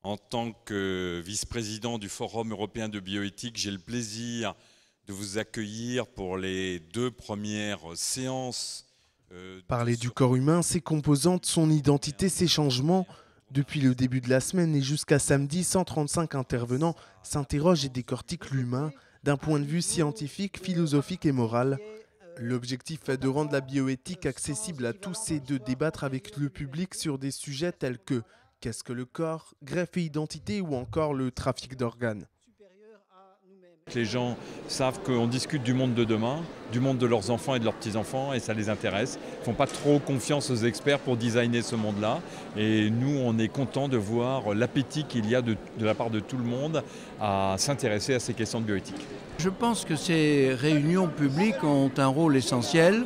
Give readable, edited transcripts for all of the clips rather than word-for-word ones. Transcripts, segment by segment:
En tant que vice-président du Forum européen de bioéthique, j'ai le plaisir de vous accueillir pour les 2 premières séances. Parler du corps humain, ses composantes, son identité, ses changements. Depuis le début de la semaine et jusqu'à samedi, 135 intervenants s'interrogent et décortiquent l'humain d'un point de vue scientifique, philosophique et moral. L'objectif est de rendre la bioéthique accessible à tous et de débattre avec le public sur des sujets tels que qu'est-ce que le corps, greffe et identité ou encore le trafic d'organes. Les gens savent qu'on discute du monde de demain, du monde de leurs enfants et de leurs petits-enfants, et ça les intéresse. Ils ne font pas trop confiance aux experts pour designer ce monde-là. Et nous, on est content de voir l'appétit qu'il y a de la part de tout le monde à s'intéresser à ces questions de bioéthique. Je pense que ces réunions publiques ont un rôle essentiel.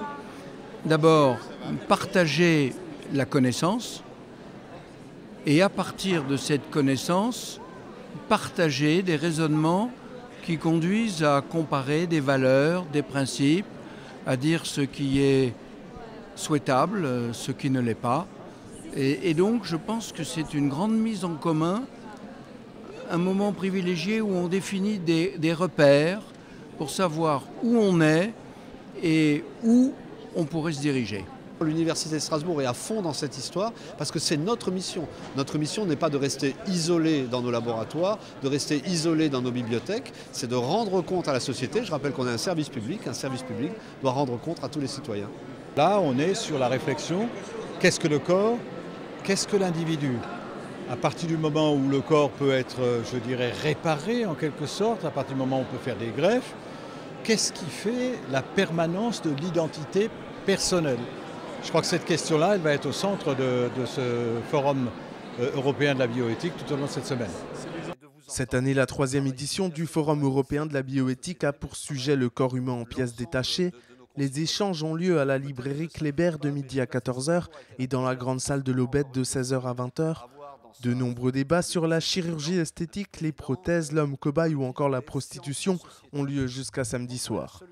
D'abord, partager la connaissance et à partir de cette connaissance, partager des raisonnements qui conduisent à comparer des valeurs, des principes, à dire ce qui est souhaitable, ce qui ne l'est pas. Et donc je pense que c'est une grande mise en commun, un moment privilégié où on définit des repères pour savoir où on est et où on pourrait se diriger. L'Université de Strasbourg est à fond dans cette histoire parce que c'est notre mission. Notre mission n'est pas de rester isolé dans nos laboratoires, de rester isolé dans nos bibliothèques, c'est de rendre compte à la société. Je rappelle qu'on est un service public doit rendre compte à tous les citoyens. Là, on est sur la réflexion, qu'est-ce que le corps, qu'est-ce que l'individu? À partir du moment où le corps peut être, je dirais, réparé en quelque sorte, à partir du moment où on peut faire des greffes, qu'est-ce qui fait la permanence de l'identité personnelle? Je crois que cette question-là, elle va être au centre de ce forum européen de la bioéthique tout au long de cette semaine. Cette année, la 3e édition du Forum européen de la bioéthique a pour sujet le corps humain en pièces détachées. Les échanges ont lieu à la librairie Kléber de midi à 14 h et dans la grande salle de l'Aubette de 16 h à 20 h. De nombreux débats sur la chirurgie esthétique, les prothèses, l'homme cobaye ou encore la prostitution ont lieu jusqu'à samedi soir.